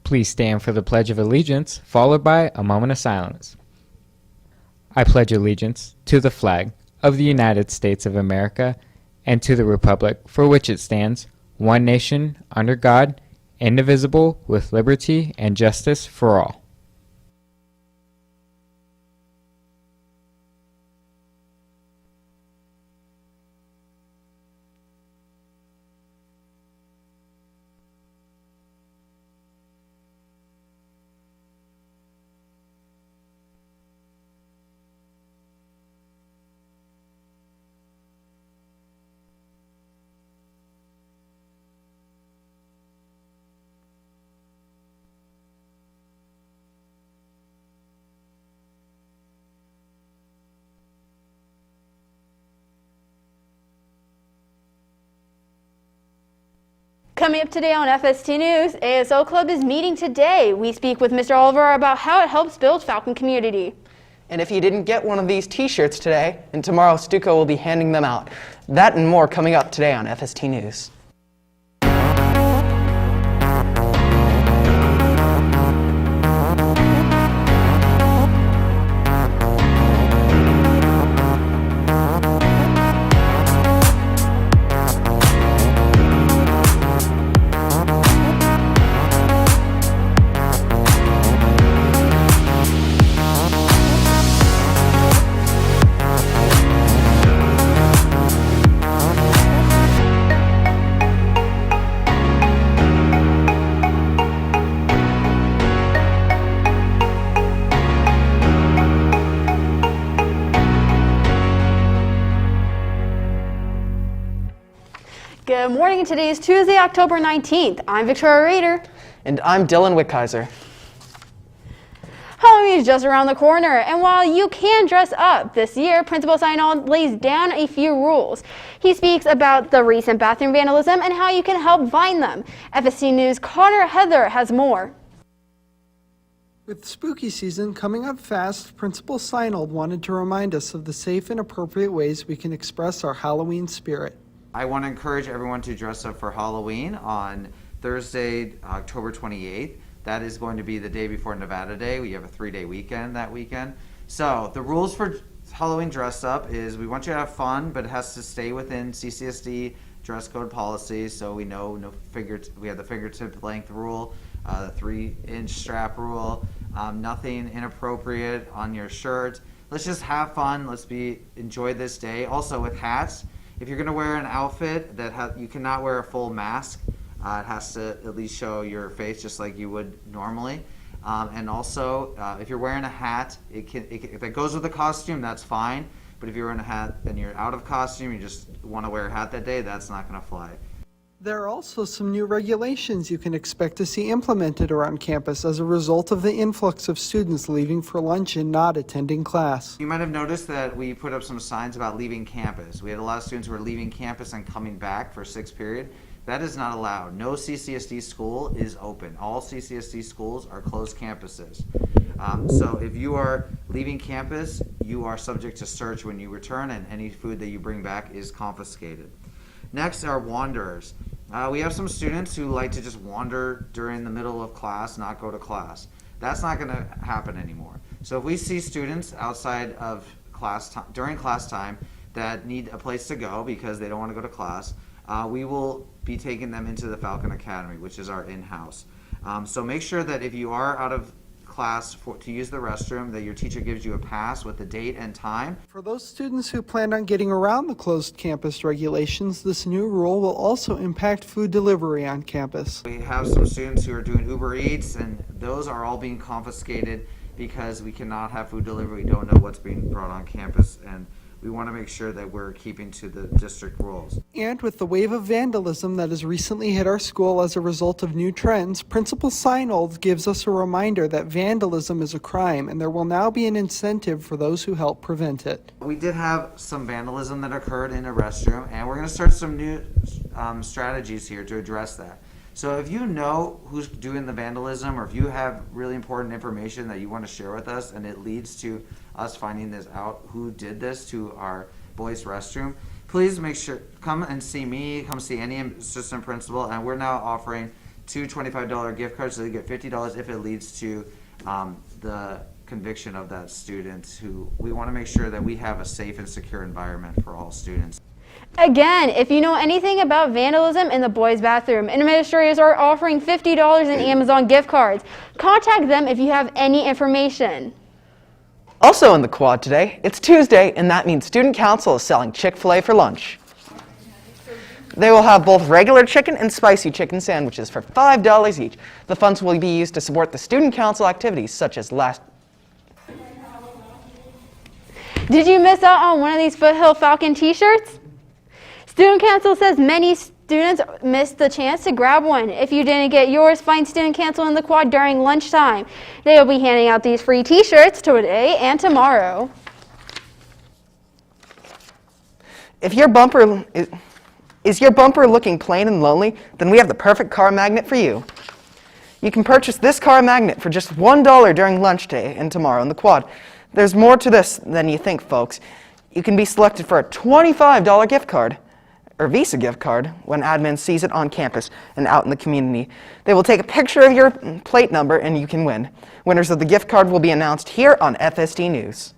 Please stand for the Pledge of Allegiance, followed by a moment of silence. I pledge allegiance to the flag of the United States of America and to the republic for which it stands, one nation, under God, indivisible, with liberty and justice for all. Coming up today on FST News, ASO Club is meeting today. We speak with Mr. Oliver about how it helps build Falcon community. And if you didn't get one of these t-shirts today, and tomorrow Stuco will be handing them out. That and more coming up today on FST News. Good morning. Today is Tuesday, October 19th. I'm Victoria Rader. And I'm Dylan Wickheiser. Halloween is just around the corner, and while you can dress up, this year Principal Seinald lays down a few rules. He speaks about the recent bathroom vandalism and how you can help find them. FST News' Connor Heather has more. With spooky season coming up fast, Principal Seinald wanted to remind us of the safe and appropriate ways we can express our Halloween spirit. I want to encourage everyone to dress up for Halloween on Thursday, October 28th. That is going to be the day before Nevada Day. We have a 3-day weekend that weekend. So the rules for Halloween dress up is we want you to have fun, but it has to stay within CCSD dress code policies. So we know we have the fingertip length rule, the 3-inch strap rule, nothing inappropriate on your shirt. Let's just have fun. Enjoy this day. Also with hats. If you're going to wear an outfit that you cannot wear a full mask, it has to at least show your face just like you would normally. And also, if you're wearing a hat, if it goes with the costume, that's fine. But if you're wearing a hat and you're out of costume, you just want to wear a hat that day, that's not going to fly. There are also some new regulations you can expect to see implemented around campus as a result of the influx of students leaving for lunch and not attending class. You might have noticed that we put up some signs about leaving campus. We had a lot of students who were leaving campus and coming back for 6th period. That is not allowed. No CCSD school is open. All CCSD schools are closed campuses. So if you are leaving campus, you are subject to search when you return, and any food that you bring back is confiscated. Next are wanderers. We have some students who like to just wander during the middle of class, not go to class. That's not going to happen anymore. So if we see students outside of class during class time that need a place to go because they don't want to go to class, we will be taking them into the Falcon Academy, which is our in-house. So make sure that if you are out of class to use the restroom, that your teacher gives you a pass with the date and time. For those students who plan on getting around the closed campus regulations, this new rule will also impact food delivery on campus. We have some students who are doing Uber Eats, and those are all being confiscated because we cannot have food delivery. We don't know what's being brought on campus, and we want to make sure that we're keeping to the district rules. And with the wave of vandalism that has recently hit our school as a result of new trends, Principal Seinald gives us a reminder that vandalism is a crime, and there will now be an incentive for those who help prevent it. We did have some vandalism that occurred in a restroom, and we're going to start some new strategies here to address that. So if you know who's doing the vandalism, or if you have really important information that you want to share with us and it leads to us finding this out, who did this to our boys' restroom, please make sure, come and see me, come see any assistant principal, and we're now offering 2 $25 gift cards, so they get $50 if it leads to the conviction of that student. Who we want to make sure that we have a safe and secure environment for all students. Again, if you know anything about vandalism in the boys' bathroom, administrators are offering $50 in Amazon gift cards. Contact them if you have any information. Also in the quad today, it's Tuesday, and that means Student Council is selling Chick-fil-A for lunch. They will have both regular chicken and spicy chicken sandwiches for $5 each. The funds will be used to support the Student Council activities such as Did you miss out on one of these Foothill Falcon t-shirts? Student Council says many students missed the chance to grab one. If you didn't get yours, find Student Council in the quad during lunchtime. They will be handing out these free t-shirts today and tomorrow. If your bumper is your bumper looking plain and lonely, then we have the perfect car magnet for you. You can purchase this car magnet for just $1 during lunch day and tomorrow in the quad. There's more to this than you think, folks. You can be selected for a $25 gift card or Visa gift card when admin sees it on campus and out in the community. They will take a picture of your plate number and you can win. Winners of the gift card will be announced here on FST News.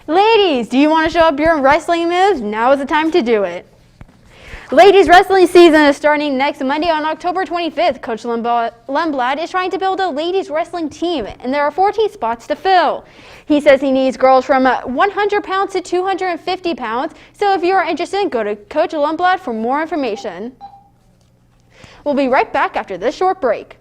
Ladies, do you want to show up your wrestling moves? Now is the time to do it. Ladies wrestling season is starting next Monday on October 25th. Coach Lundblad is trying to build a ladies wrestling team, and there are 14 spots to fill. He says he needs girls from 100 pounds to 250 pounds, so if you are interested, go to Coach Lundblad for more information. We'll be right back after this short break.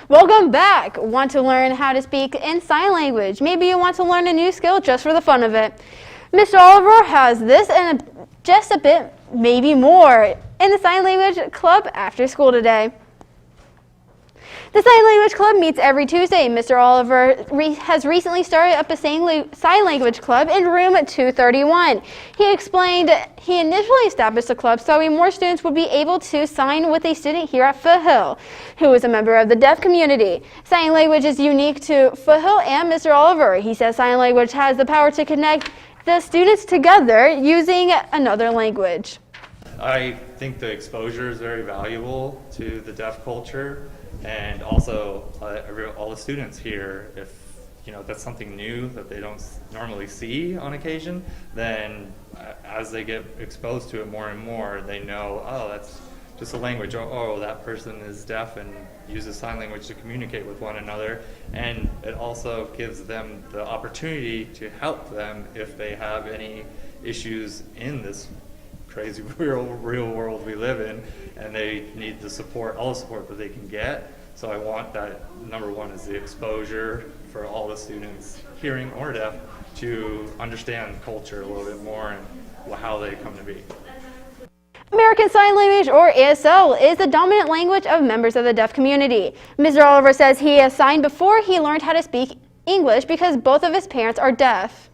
Welcome back. Want to learn how to speak in sign language? Maybe you want to learn a new skill just for the fun of it. Mr. Oliver has this and just a bit, maybe more, in the sign language club after school today. The Sign Language Club meets every Tuesday. Mr. Oliver has recently started up a sign language club in room 231. He explained he initially established the club so more students would be able to sign with a student here at Foothill, who is a member of the deaf community. Sign language is unique to Foothill and Mr. Oliver. He says sign language has the power to connect the students together using another language. I think the exposure is very valuable to the deaf culture. And also, all the students here, if that's something new that they don't normally see on occasion, then as they get exposed to it more and more, they know, oh, that's just a language. Oh, that person is deaf and uses sign language to communicate with one another. And it also gives them the opportunity to help them if they have any issues in this crazy real world we live in, and they need the support, all the support that they can get. So I want that, number one, is the exposure for all the students, hearing or deaf, to understand culture a little bit more and how they come to be. American Sign Language, or ASL, is the dominant language of members of the deaf community. Mr. Oliver says he has signed before he learned how to speak English because both of his parents are deaf.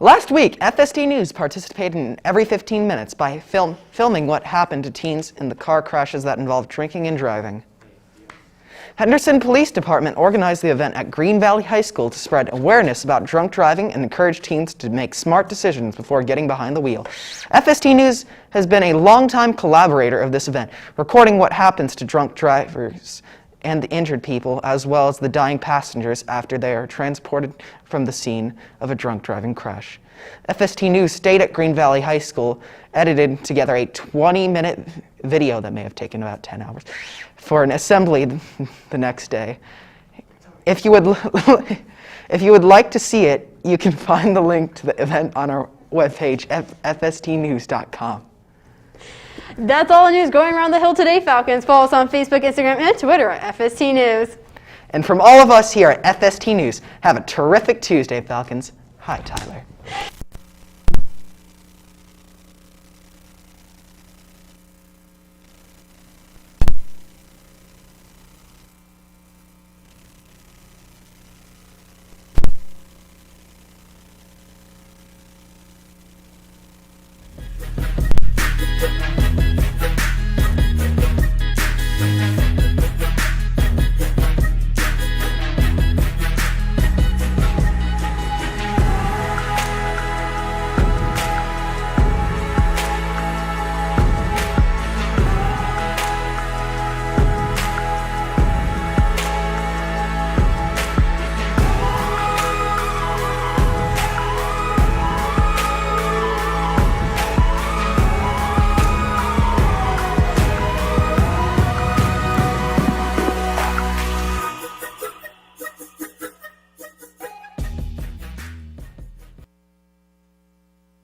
Last week, FST News participated in Every 15 Minutes by filming what happened to teens in the car crashes that involved drinking and driving. Henderson Police Department organized the event at Green Valley High School to spread awareness about drunk driving and encourage teens to make smart decisions before getting behind the wheel. FST News has been a longtime collaborator of this event, recording what happens to drunk drivers and the injured people, as well as the dying passengers after they are transported from the scene of a drunk driving crash. FST News stayed at Green Valley High School, edited together a 20-minute video that may have taken about 10 hours for an assembly the next day. If you would like to see it, you can find the link to the event on our webpage at fstnews.com. That's all the news going around the hill today, Falcons. Follow us on Facebook, Instagram, and Twitter at FST News. And from all of us here at FST News, have a terrific Tuesday, Falcons. Hi, Tyler.